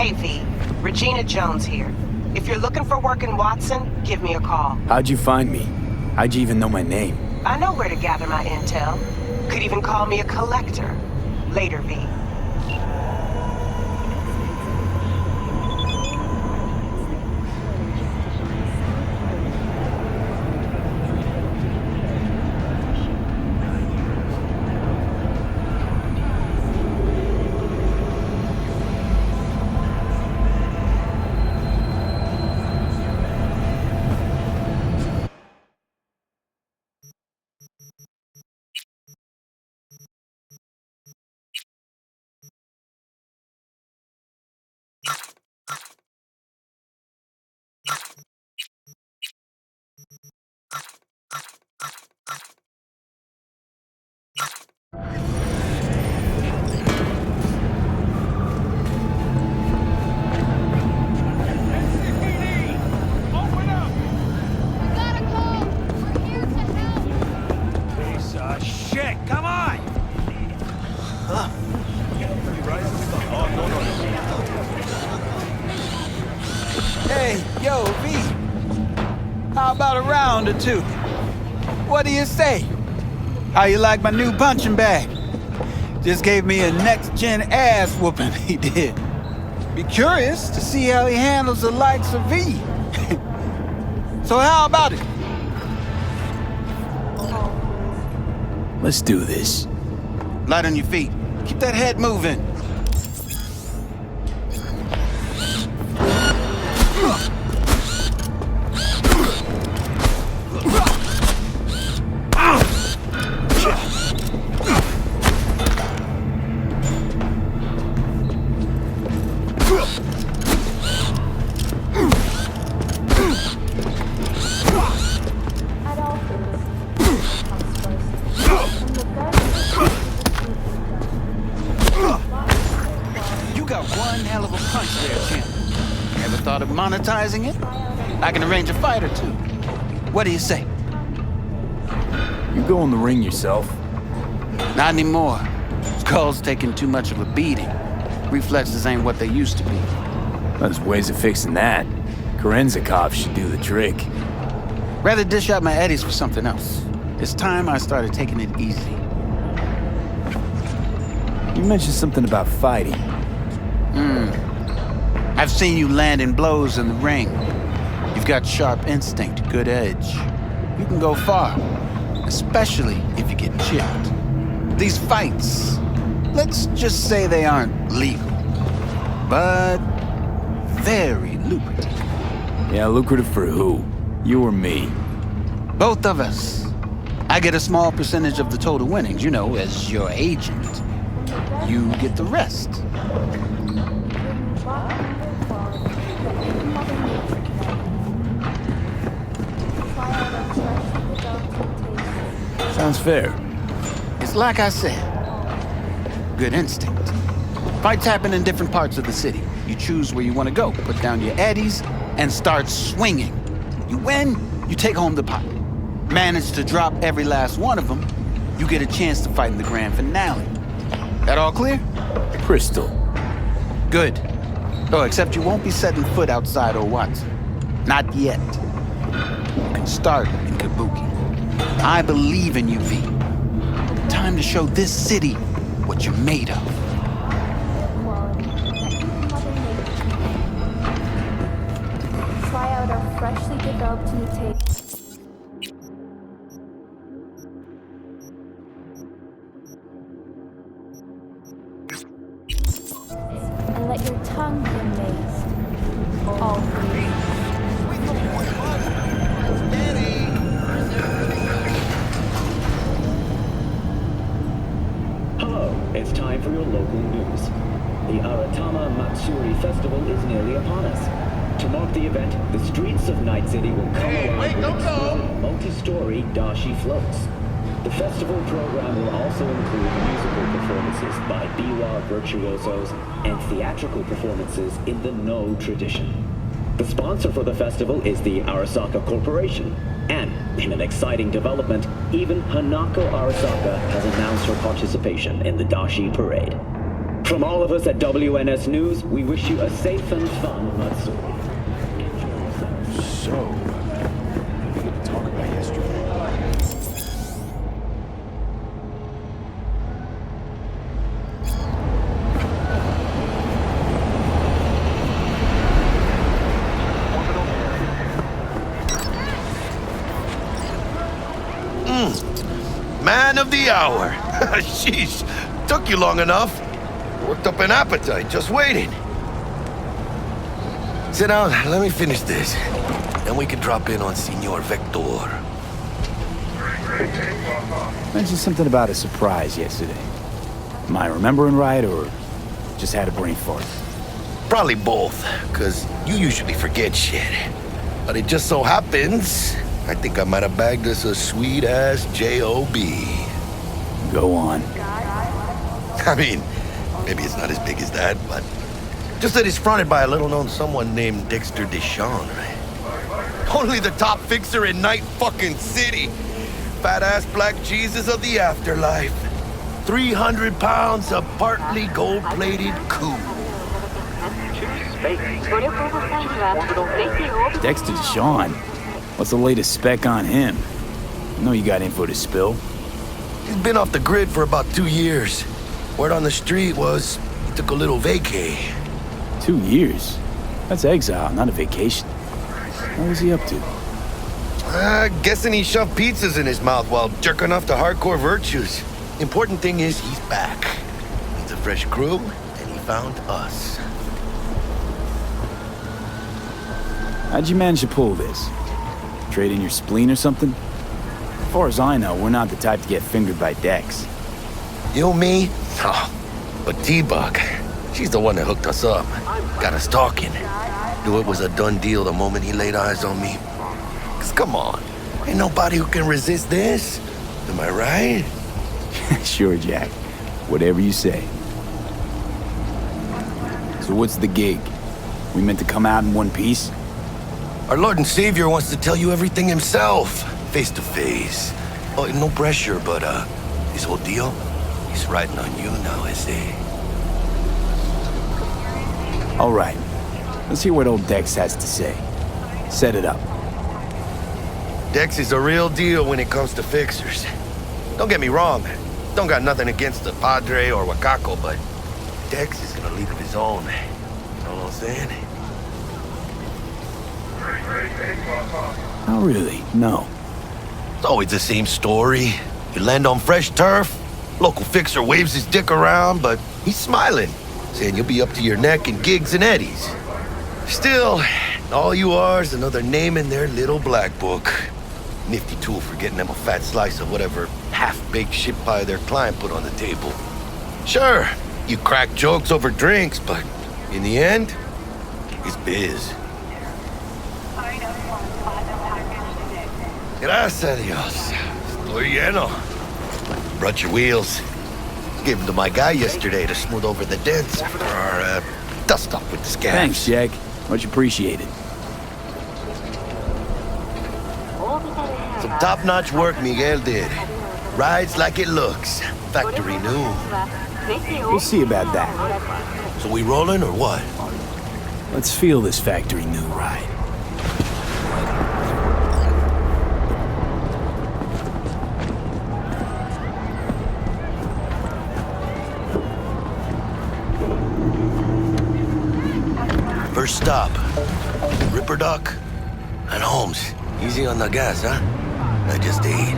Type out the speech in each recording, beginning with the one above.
Hey V, Regina Jones here. If you're looking for work in Watson, give me a call. How'd you find me? How'd you even know my name? I know where to gather my intel. Could even call me a collector. Later, V. Or two. What do you say? How you like my new punching bag? Just gave me a next-gen ass whooping, he did. Be curious to see how he handles the likes of V. So how about it? Let's do this. Light on your feet. Keep that head moving. Monetizing it? I can arrange a fight or two. What do you say? You go in the ring yourself? Not anymore. Skull's taking too much of a beating. Reflexes ain't what they used to be. There's ways of fixing that. Korenzikov should do the trick. Rather dish out my eddies for something else. It's time I started taking it easy. You mentioned something about fighting. I've seen you landing blows in the ring. You've got sharp instinct, good edge. You can go far, especially if you get chipped. These fights, let's just say they aren't legal, but very lucrative. Yeah, lucrative for who? You or me? Both of us. I get a small percentage of the total winnings, you know, as your agent. You get the rest. Sounds fair. It's like I said. Good instinct. Fights happen in different parts of the city. You choose where you want to go, put down your eddies, and start swinging. You win, you take home the pot. Manage to drop every last one of them, you get a chance to fight in the grand finale. That all clear? Crystal. Good. Oh, except you won't be setting foot outside or Watson. Not yet. You can start in Kabuki. I believe in you, V. Time to show this city what you're made of. Try out our freshly developed new tape. And let your tongue be amazed. All three. It's time for your local news. The Aratama Matsuri Festival is nearly upon us. To mark the event, the streets of Night City will come alive with exquisite multi-story dashi floats. The festival program will also include musical performances by biwa virtuosos and theatrical performances in the No tradition. The sponsor for the festival is the Arasaka Corporation. And, in an exciting development, even Hanako Arasaka has announced her participation in the Dashi Parade. From all of us at WNS News, we wish you a safe and fun Matsuri. Enjoy yourself. So, we get to talk about yesterday. Man of the hour. Sheesh, took you long enough. Worked up an appetite just waiting. Sit down, let me finish this. Then we can drop in on Senor Vector. Mentioned something about a surprise yesterday. Am I remembering right, or just had a brain fart? Probably both, because you usually forget shit. But it just so happens, I think I might have bagged us a sweet-ass J.O.B. Go on. I mean, maybe it's not as big as that, but just that it's fronted by a little-known someone named Dexter Deshawn, right? Only the top fixer in Night fucking City. Fat-ass black Jesus of the afterlife. 300 pounds of partly gold-plated coup. Dexter Deshawn? What's the latest spec on him? I know you got info to spill. He's been off the grid for about 2 years. Word on the street was he took a little vacay. 2 years? That's exile, not a vacation. What was he up to? Guessing he shoved pizzas in his mouth while jerking off to hardcore virtues. Important thing is he's back. Needs a fresh crew, and he found us. How'd you manage to pull this? Trade in your spleen or something? As far as I know, we're not the type to get fingered by Dex. You, me? Oh, but T-Bug, she's the one that hooked us up. Got us talking. Knew it was a done deal the moment he laid eyes on me. 'Cause come on, ain't nobody who can resist this. Am I right? Sure, Jack. Whatever you say. So what's the gig? We meant to come out in one piece? Our Lord and Savior wants to tell you everything himself, face to face. Oh, no pressure, but this whole deal, he's riding on you now, is he? All right. Let's hear what old Dex has to say. Set it up. Dex is a real deal when it comes to fixers. Don't get me wrong, don't got nothing against the Padre or Wakako, but Dex is gonna lead of his own. You know what I'm saying? Oh, really? No. It's always the same story. You land on fresh turf, local fixer waves his dick around, but he's smiling, saying you'll be up to your neck in gigs and eddies. Still, all you are is another name in their little black book. Nifty tool for getting them a fat slice of whatever half-baked shit pie their client put on the table. Sure, you crack jokes over drinks, but in the end, it's biz. Gracias a Dios. Estoy lleno. Brought your wheels. Gave them to my guy yesterday to smooth over the dents after our dust-up with the scabs. Thanks, Jack. Much appreciated. Some top-notch work Miguel did. Rides like it looks. Factory new. We'll see about that. So we rolling or what? Let's feel this factory new ride. First stop, Ripperdock and Holmes. Easy on the gas, huh? I just ate.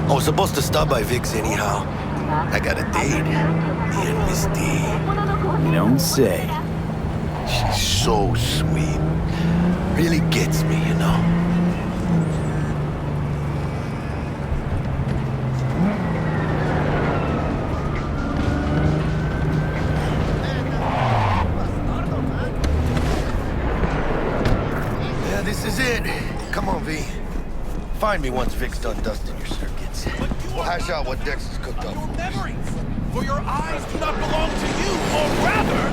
I was supposed to stop by Vic's anyhow. I got a date. Me and Misty. You don't say. She's so sweet. Really gets me, you know. This is it. Come on, V. Find me once Vic's done dusting your circuits. We'll hash out what Dex has cooked up for us. Memories, for your eyes do not belong to you, or rather,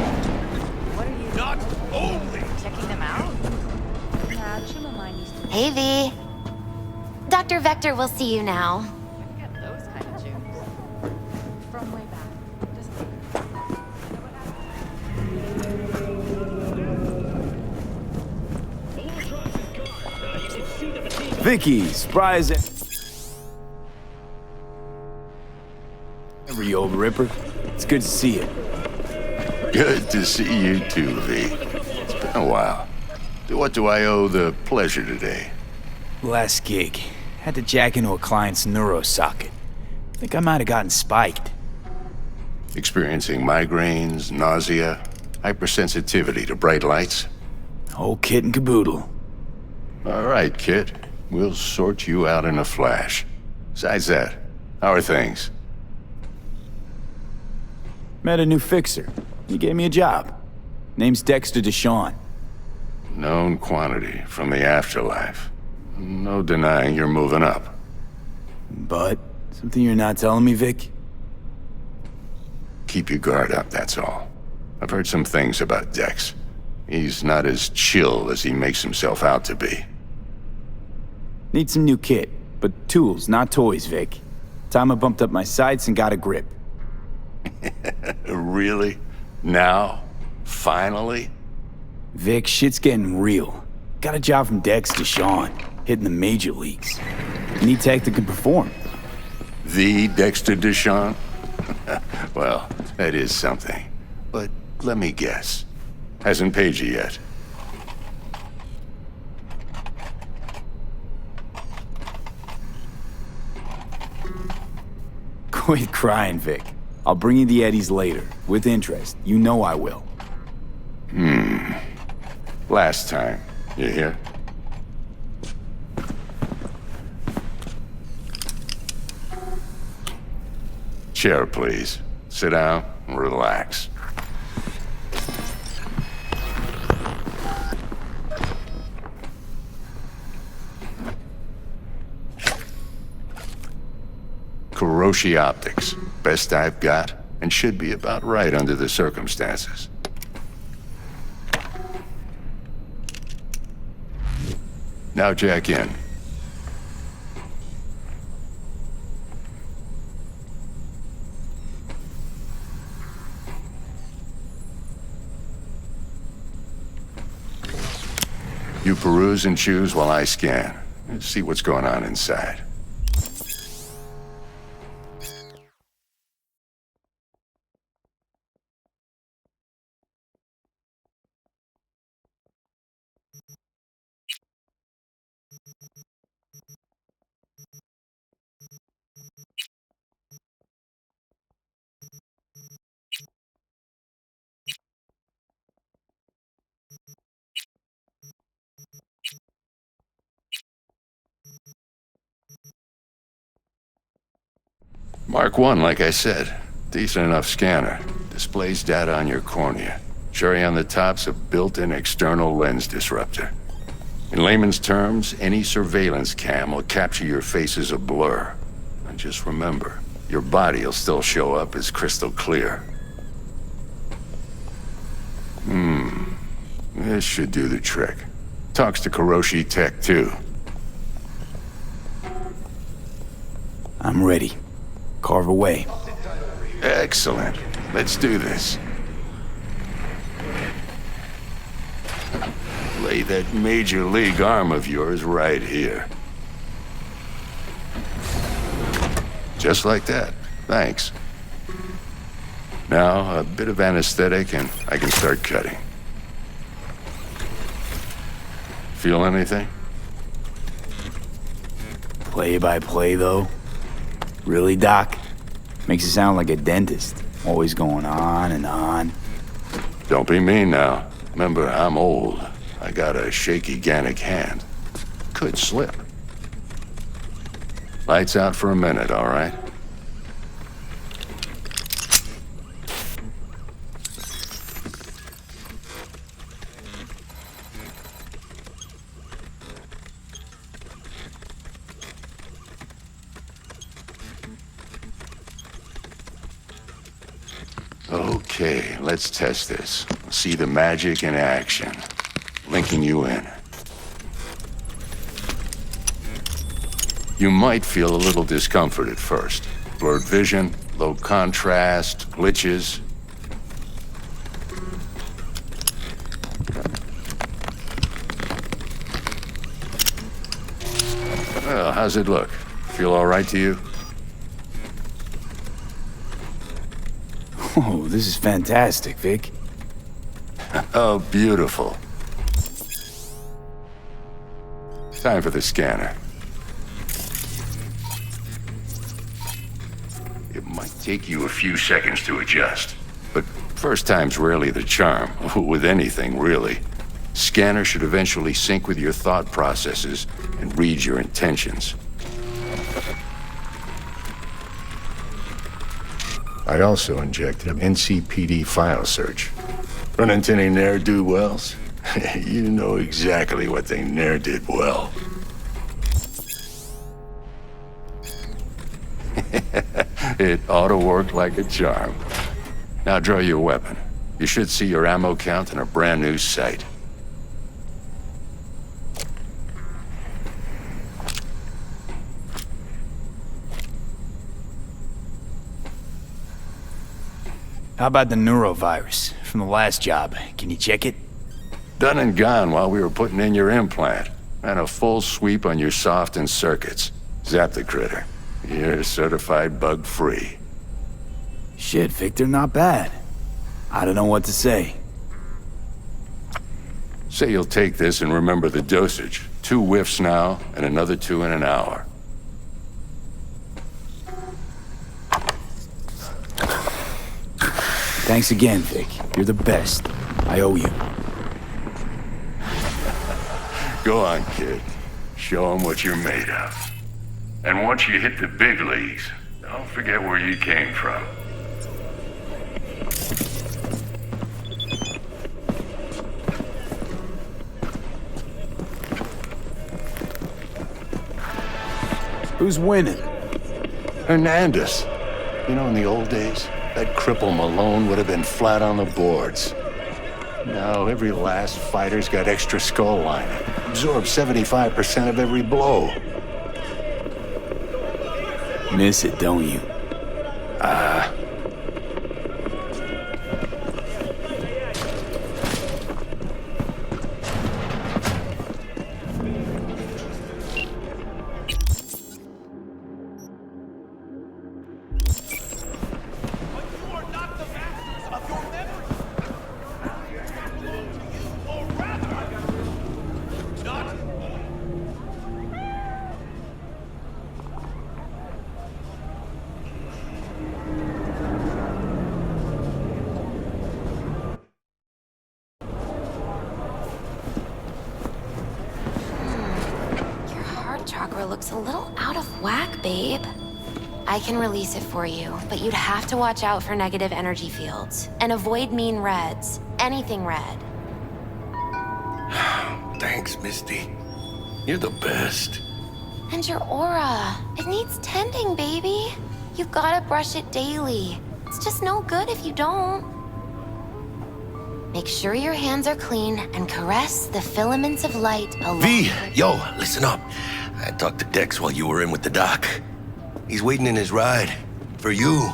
What are you not only. checking them out? Hey, V. Dr. Vector will see you now. Get those kind of juice. Vicky, surprise every old ripper. It's good to see you. Good to see you too, V. It's been a while. To what do I owe the pleasure today? Last gig. Had to jack into a client's neuro socket. Think I might have gotten spiked. Experiencing migraines, nausea, hypersensitivity to bright lights? Whole kit and caboodle. All right, kid. We'll sort you out in a flash. Besides that, how are things? Met a new fixer. He gave me a job. Name's Dexter Deshawn. Known quantity from the afterlife. No denying you're moving up. But, something you're not telling me, Vic? Keep your guard up, that's all. I've heard some things about Dex. He's not as chill as he makes himself out to be. Need some new kit, but tools, not toys, Vic. Time I bumped up my sights and got a grip. Really? Now? Finally? Vic, shit's getting real. Got a job from Dex Deshawn, hitting the major leagues. Need tech that can perform. The Dexter Deshawn? Well, that is something. But let me guess. Hasn't paid you yet. Quit crying, Vic. I'll bring you the eddies later, with interest. You know I will. Last time. You hear? Chair, please. Sit down and relax. Kuroshi Optics. Best I've got, and should be about right under the circumstances. Now jack in. You peruse and choose while I scan. Let's see what's going on inside. Mark 1, like I said. Decent enough scanner. Displays data on your cornea. Cherry on the top's a built-in external lens disruptor. In layman's terms, any surveillance cam will capture your face as a blur. And just remember, your body'll still show up as crystal clear. This should do the trick. Talks to Kuroshi Tech, too. I'm ready. Carve away. Excellent. Let's do this. Lay that major league arm of yours right here. Just like that. Thanks. Now, a bit of anesthetic and I can start cutting. Feel anything? Play by play, though? Really, Doc? Makes it sound like a dentist. Always going on and on. Don't be mean now. Remember, I'm old. I got a shaky Gannic hand. Could slip. Lights out for a minute, all right? Okay, let's test this. See the magic in action. Linking you in. You might feel a little discomfort at first. Blurred vision, low contrast, glitches. Well, how's it look? Feel all right to you? Oh, this is fantastic, Vic. Oh, beautiful. Time for the scanner. It might take you a few seconds to adjust, but first time's rarely the charm, with anything, really. Scanner should eventually sync with your thought processes and read your intentions. I also injected an NCPD file search. Run into any ne'er-do-wells? You know exactly what they ne'er did well. It ought to work like a charm. Now draw your weapon. You should see your ammo count in a brand new sight. How about the neurovirus from the last job? Can you check it? Done and gone while we were putting in your implant. And a full sweep on your soft and circuits. Zap the critter. You're certified bug-free. Shit, Victor, not bad. I don't know what to say. Say you'll take this and remember the dosage. 2 whiffs now, and another 2 in an hour. Thanks again, Vic. You're the best. I owe you. Go on, kid. Show 'em what you're made of. And once you hit the big leagues, don't forget where you came from. Who's winning? Hernandez. You know, in the old days, that cripple Malone would have been flat on the boards. Now, every last fighter's got extra skull lining. Absorbs 75% of every blow. Miss it, don't you? Chakra looks a little out of whack, babe. I can release it for you, but you'd have to watch out for negative energy fields and avoid mean reds. Anything red. Thanks, Misty. You're the best. And your aura. It needs tending, baby. You've gotta brush it daily. It's just no good if you don't. Make sure your hands are clean and caress the filaments of light along V, yo, listen up. I talked to Dex while you were in with the doc. He's waiting in his ride. For you.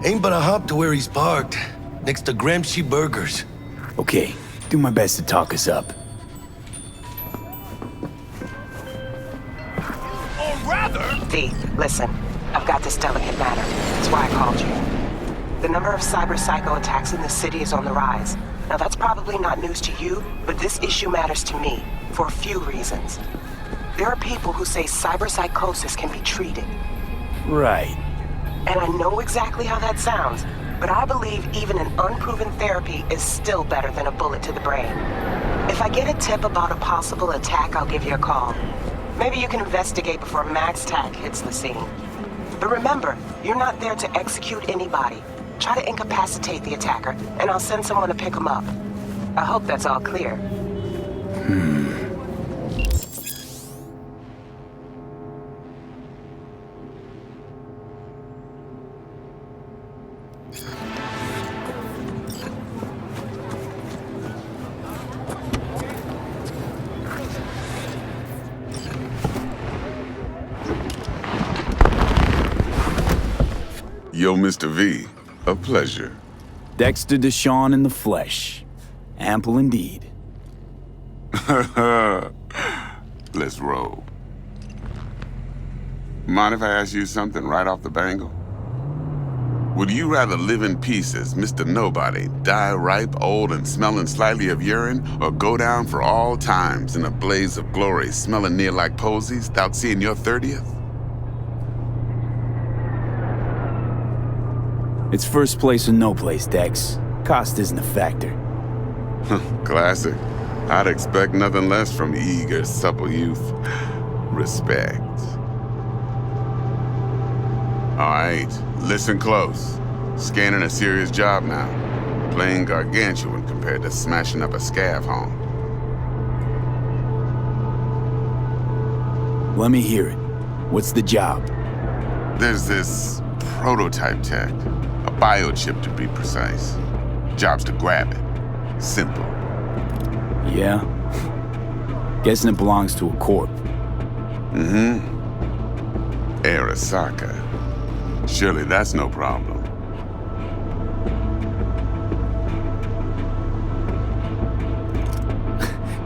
Ain't but a hop to where he's parked. Next to Gramsci Burgers. Okay, do my best to talk us up. Or rather... V, listen. I've got this delicate matter. That's why I called you. The number of cyber-psycho attacks in the city is on the rise. Now that's probably not news to you, but this issue matters to me, for a few reasons. There are people who say cyberpsychosis can be treated. Right. And I know exactly how that sounds, but I believe even an unproven therapy is still better than a bullet to the brain. If I get a tip about a possible attack, I'll give you a call. Maybe you can investigate before Max Tack hits the scene. But remember, you're not there to execute anybody. Try to incapacitate the attacker, and I'll send someone to pick him up. I hope that's all clear. Yo, Mr. V, a pleasure. Dexter Deshawn in the flesh. Ample indeed. Let's roll. Mind if I ask you something right off the bangle? Would you rather live in pieces, Mr. Nobody, die ripe, old, and smelling slightly of urine, or go down for all times in a blaze of glory, smelling near like posies, without seeing your 30th? It's first place or no place, Dex. Cost isn't a factor. Classic. I'd expect nothing less from eager, supple youth. Respect. All right, listen close. Scanning a serious job now. Playing gargantuan compared to smashing up a scav home. Let me hear it. What's the job? There's this prototype tech. A biochip to be precise. Job's to grab it. Simple. Yeah? Guessing it belongs to a corp. Mm-hmm. Arasaka. Surely that's no problem.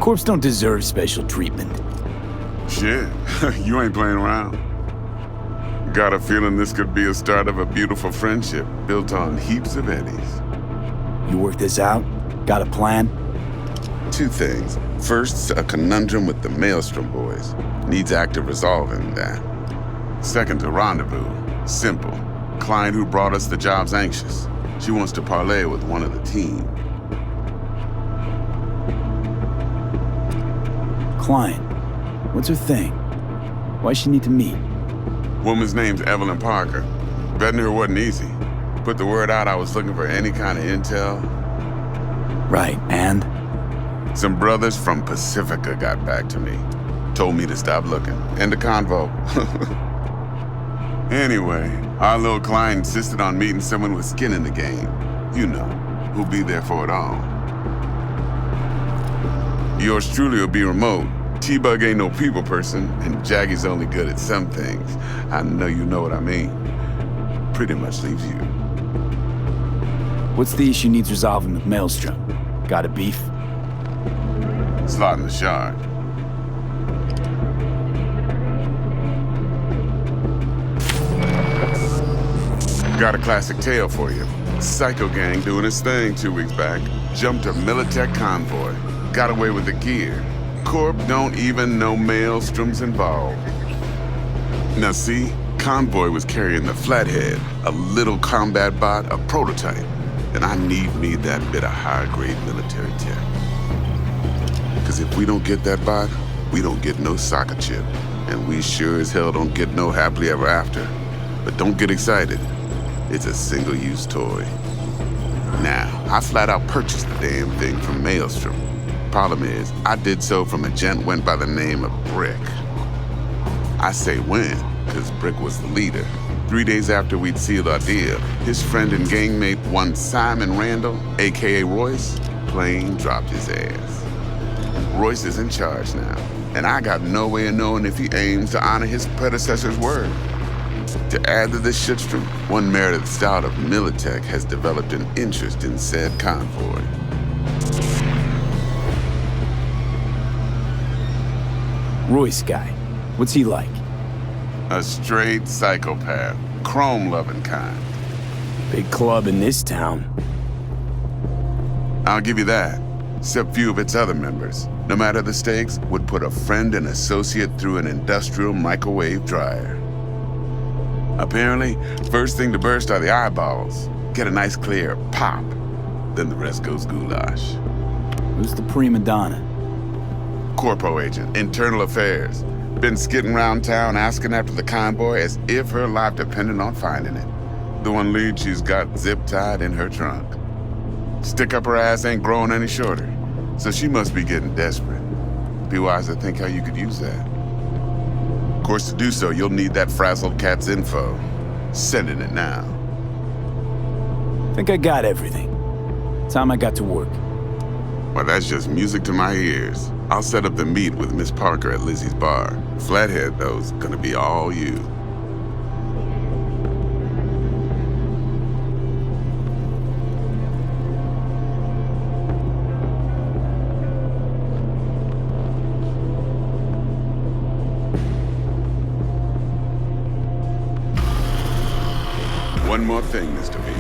Corps don't deserve special treatment. Shit, you ain't playing around. Got a feeling this could be a start of a beautiful friendship built on heaps of eddies. You work this out? Got a plan? Two things. First, a conundrum with the Maelstrom boys. Needs active resolving that. Second, a rendezvous. Simple. Client who brought us the job's anxious. She wants to parlay with one of the team. Client. What's her thing? Why's she need to meet? Woman's name's Evelyn Parker. Betting her wasn't easy. Put the word out I was looking for any kind of intel. Right, and? Some brothers from Pacifica got back to me. Told me to stop looking. End of convo. Anyway, our little client insisted on meeting someone with skin in the game. You know, who'll be there for it all. Yours truly will be remote. T-Bug ain't no people person, and Jaggy's only good at some things. I know you know what I mean. Pretty much leaves you. What's the issue needs resolving with Maelstrom? Got a beef? Slot in the shard. Got a classic tale for you. Psycho gang doing his thing 2 weeks back. Jumped a Militech convoy. Got away with the gear. Corp don't even know Maelstrom's involved. Now see, convoy was carrying the Flathead, a little combat bot, a prototype. And I need me that bit of high-grade military tech. Because if we don't get that bot, we don't get no soccer chip. And we sure as hell don't get no happily ever after. But don't get excited. It's a single-use toy. Now, I flat out purchased the damn thing from Maelstrom. Problem is, I did so from a gent went by the name of Brick. I say when, because Brick was the leader. 3 days after we'd sealed our deal, his friend and gangmate, one Simon Randall, aka Royce, plain dropped his ass. Royce is in charge now, and I got no way of knowing if he aims to honor his predecessor's word. To add to this shitstorm, one Meredith Stout of Militech has developed an interest in said convoy. Royce guy. What's he like? A straight psychopath. Chrome-loving kind. Big club in this town. I'll give you that. Except few of its other members, no matter the stakes, would put a friend and associate through an industrial microwave dryer. Apparently, first thing to burst are the eyeballs. Get a nice clear pop. Then the rest goes goulash. Who's the prima donna? Corpo agent, internal affairs. Been skidding around town asking after the convoy as if her life depended on finding it. The one lead she's got zip-tied in her trunk. Stick up her ass ain't growing any shorter, so she must be getting desperate. Be wise to think how you could use that. Of course, to do so, you'll need that frazzled cat's info. Sending it now. Think I got everything. Time I got to work. Well, that's just music to my ears. I'll set up the meet with Miss Parker at Lizzie's bar. Flathead, though's gonna be all you. one more thing, Mr. B.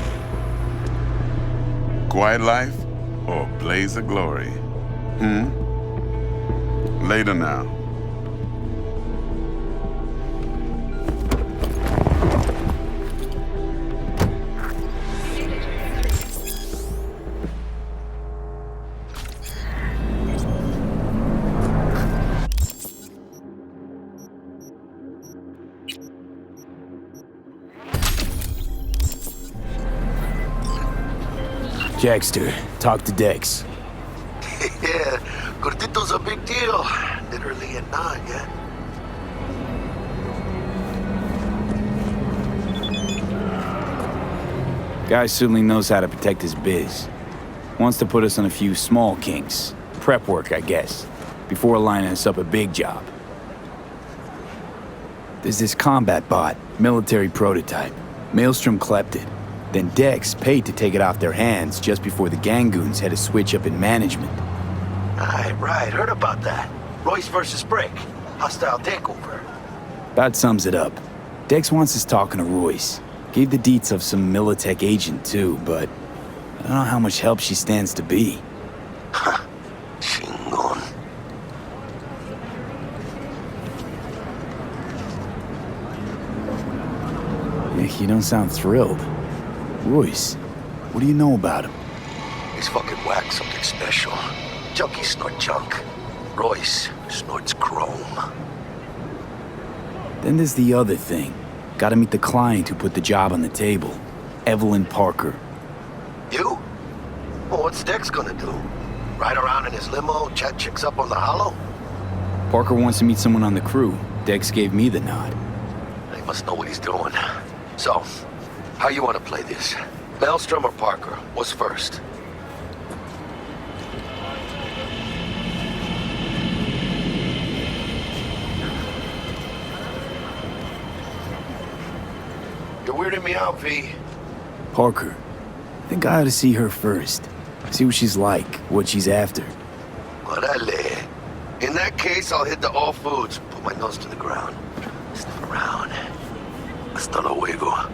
Quiet life or blaze of glory? Later now. Jackster, talk to Dex. Yeah, Gordito's a big deal. Literally at 9, yeah? Guy certainly knows how to protect his biz. Wants to put us on a few small kinks. Prep work, I guess. Before lining us up a big job. There's this combat bot, military prototype. Maelstrom clept it. Then Dex paid to take it off their hands just before the Gangoons had a switch up in management. Right, heard about that. Royce versus Brick. Hostile takeover. That sums it up. Dex wants us talking to Royce. Gave the deets of some Militech agent too, but I don't know how much help she stands to be. Ha, chingon. You don't sound thrilled. Royce, what do you know about him? He's fucking whack, something special. Junkies snort junk. Royce snorts chrome. Then there's the other thing. Gotta meet the client who put the job on the table. Evelyn Parker. You? Well, what's Dex gonna do? Ride around in his limo, chat chicks up on the hollow? Parker wants to meet someone on the crew. Dex gave me the nod. He must know what he's doing. So, how you want to play this? Maelstrom or Parker? What's first? You're weirding me out, V. Parker. I think I ought to see her first. See what she's like, what she's after. Orale. In that case, I'll hit the all foods, put my nose to the ground. Sniff around. Hasta luego.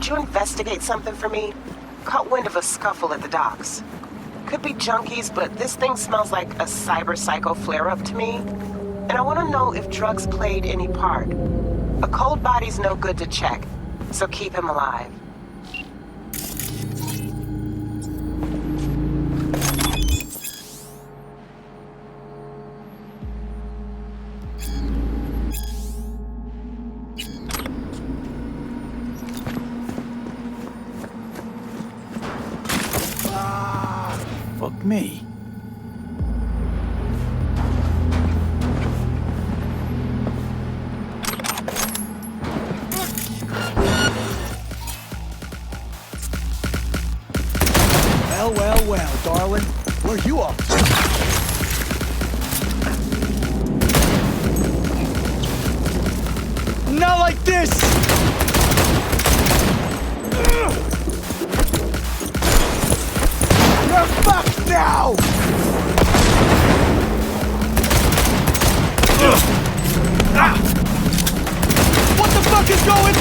could you investigate something for me? Caught wind of a scuffle at the docks. Could be junkies, but this thing smells like a cyber psycho flare-up to me. And I want to know if drugs played any part. A cold body's no good to check, so keep him alive. Fuck me. Well, darling. Where you off? Not like this! You're fucked now! What the fuck is going?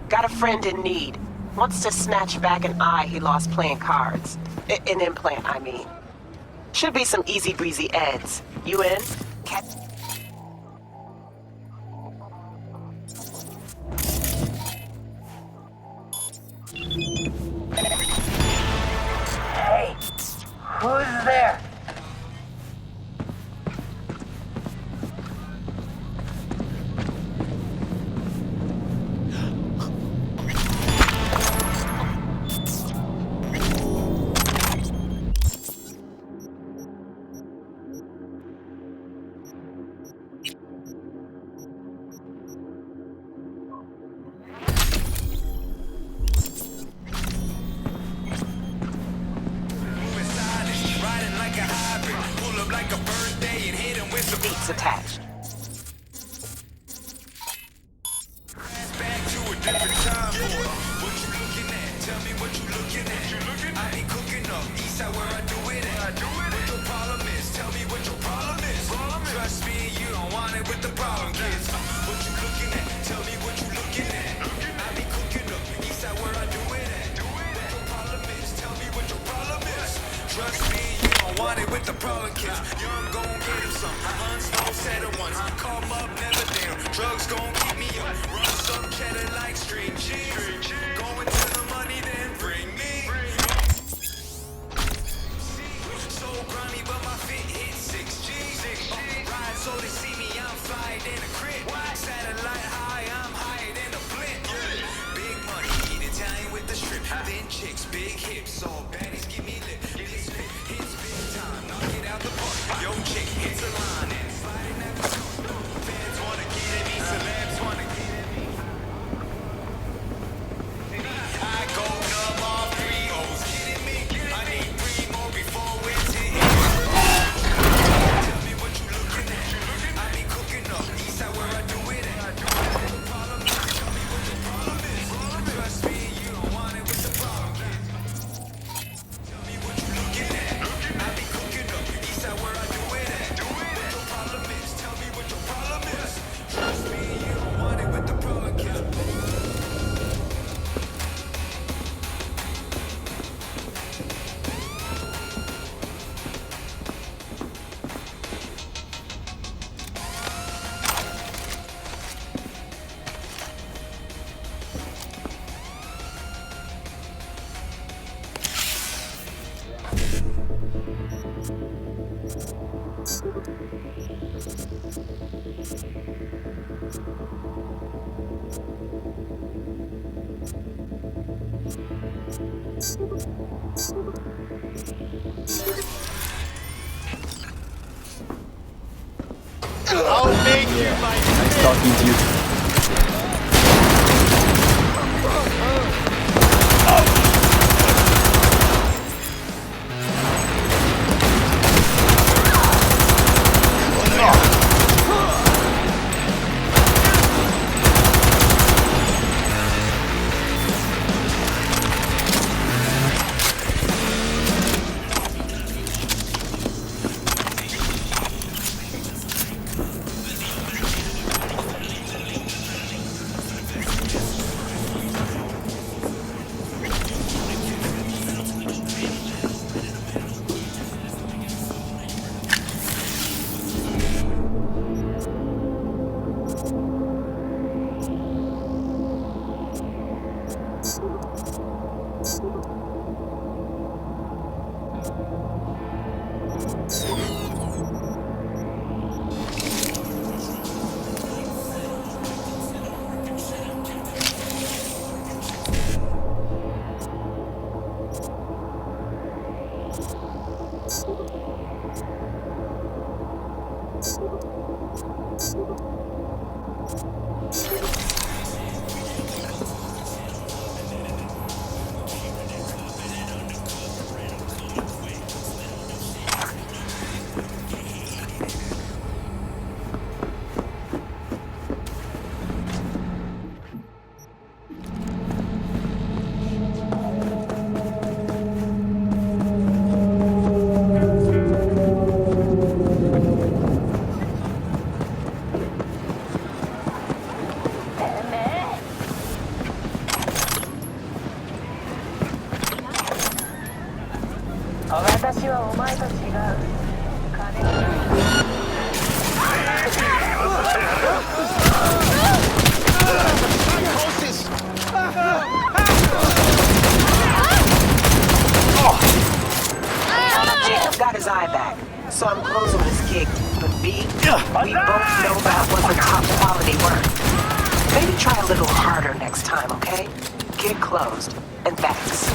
Got a friend in need. Wants to snatch back an eye he lost playing cards. An implant, I mean. Should be some easy breezy eds. You in? Hey, who's there? Seats attached. Trust me, you don't want it with the problem kids. Young gon' get him some. Huns no set at once. Call up, never down. Drugs gon' keep me up. Run some cheddar like street cheese. Going to the money, then bring me. So grimy, but my fit hit 6G. Ride so they see me, I'm flyer than a crit. Satellite high, I'm higher than a blimp. Big money, eat Italian with the strip. Thin chicks, big hips, all baddies give me lip. This spit hits big time, knock it out the park. Yo chick hits a line and sliding at the top. Fans wanna get at me, celebs wanna get at me. I go numb off 3 O's, kidding me? I need 3 more before it's hit. Tell me what you looking at. I be cooking up, east side where I do it at. Problem is, tell me what the problem is. Trust me, you don't want it with the problem. Tell me what you looking at. I be cooking up, east side where I do it at. What your problem is, tell me what your problem is. Trust me, you don't want it with the problem, kid. I'll make you my Nice talking to you. Jacob got his eye back, so I'm closing this gig. But B, we both know that wasn't top quality work. Maybe try a little harder next time, okay? Gig closed, and thanks.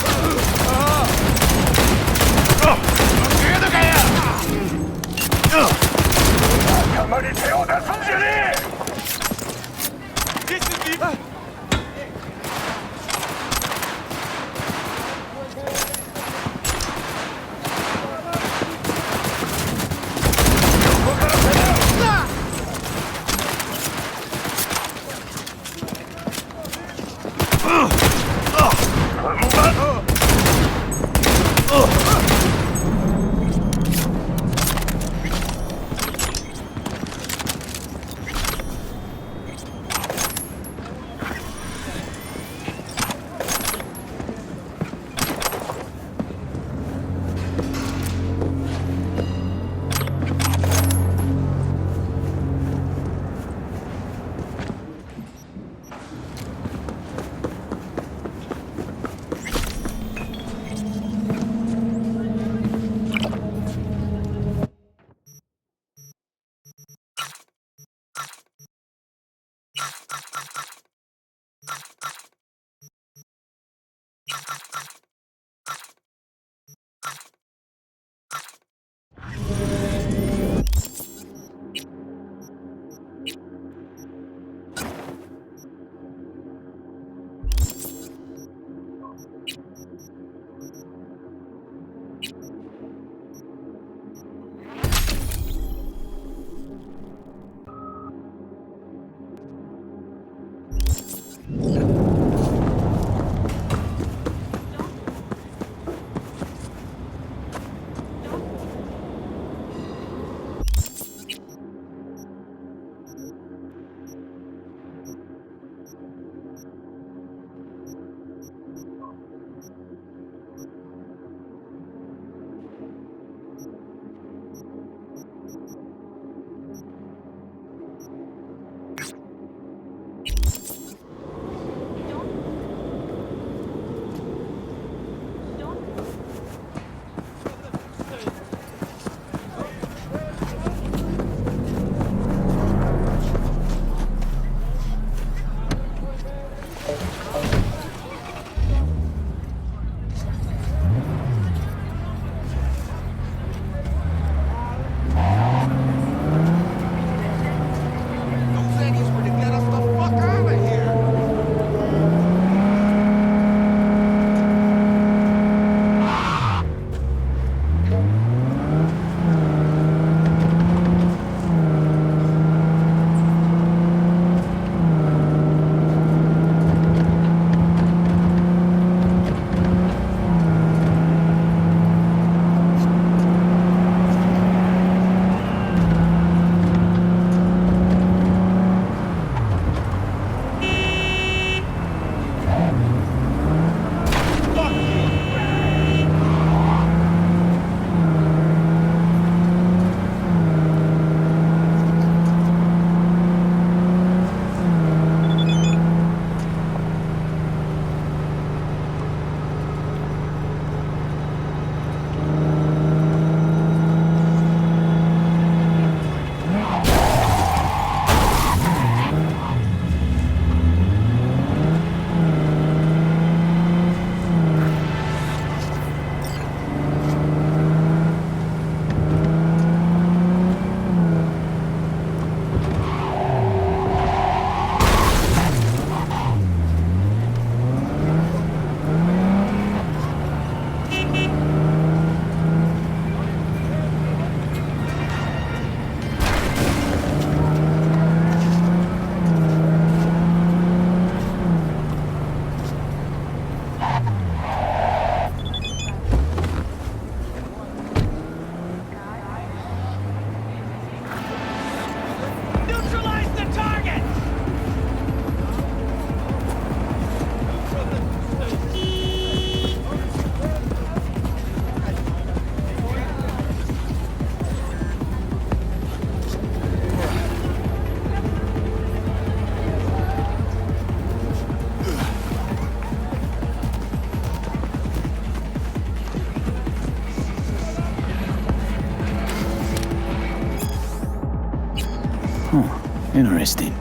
Interesting.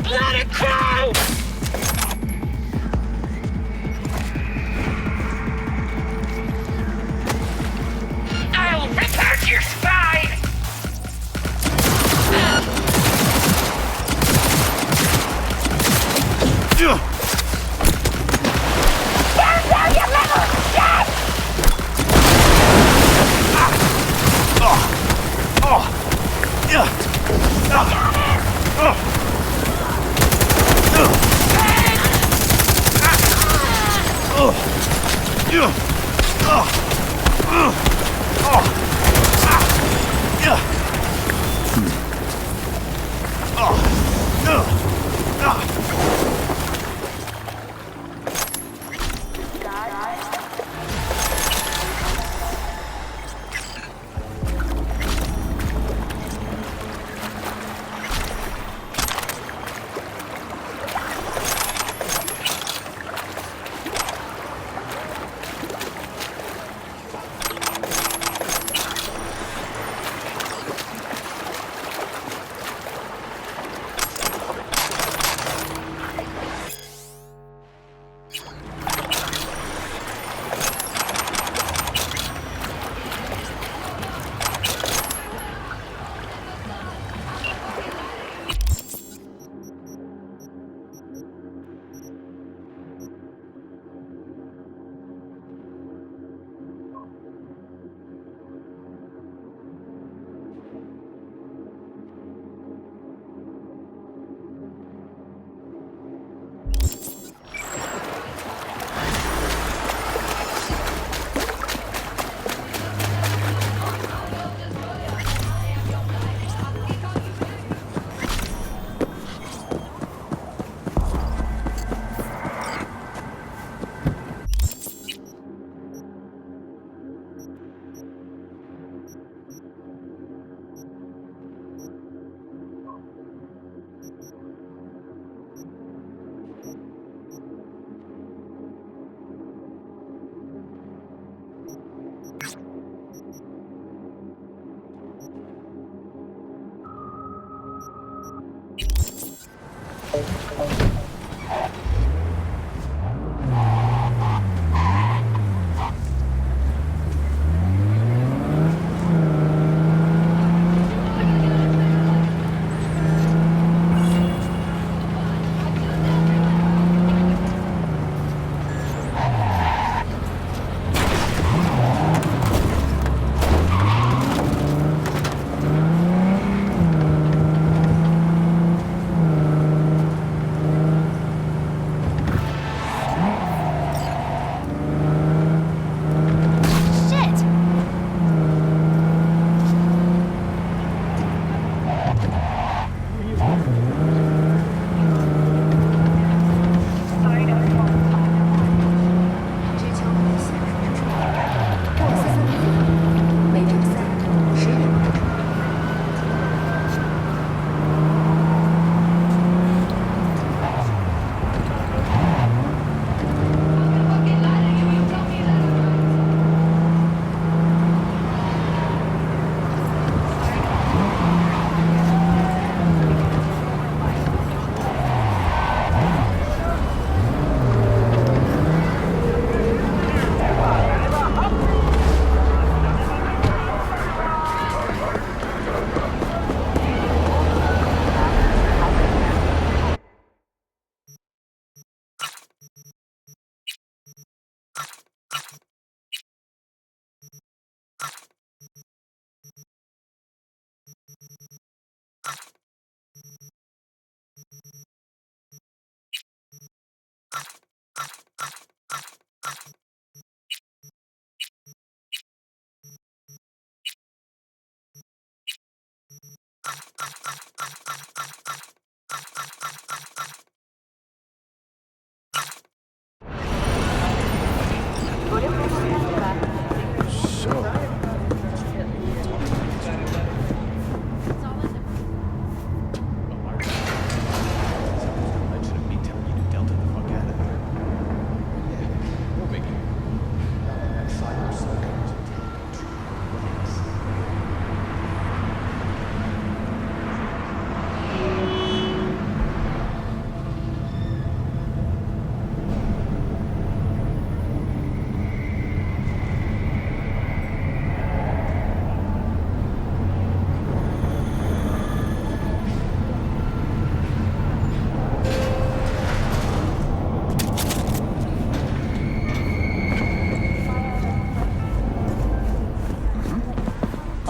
Let it go! I'll rip out your spine! Down, down, you little shit!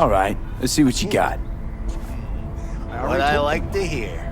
All right, let's see what you got. What I like to hear.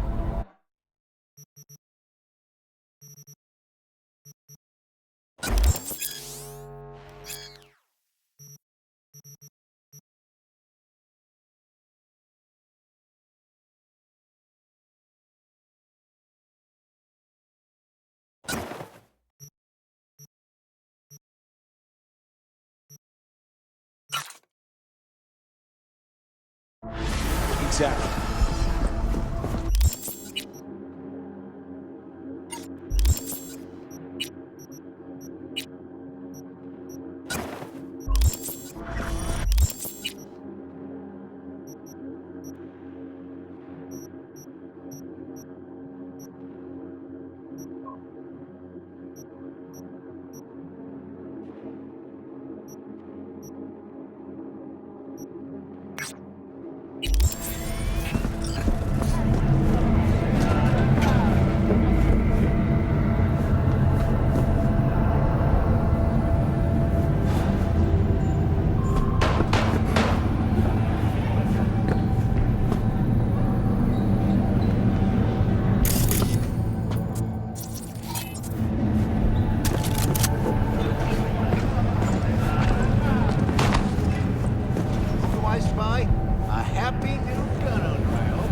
Exactly. Do I spy a happy new gun owner, I hope?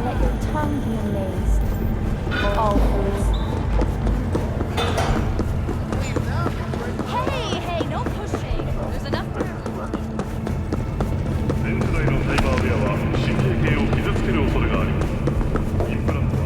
Let your tongue be amazed. Always. Hey, hey, no pushing. There's enough room. 全世代のサイバーウェアは神経系を傷つける恐れがあります。インプラントは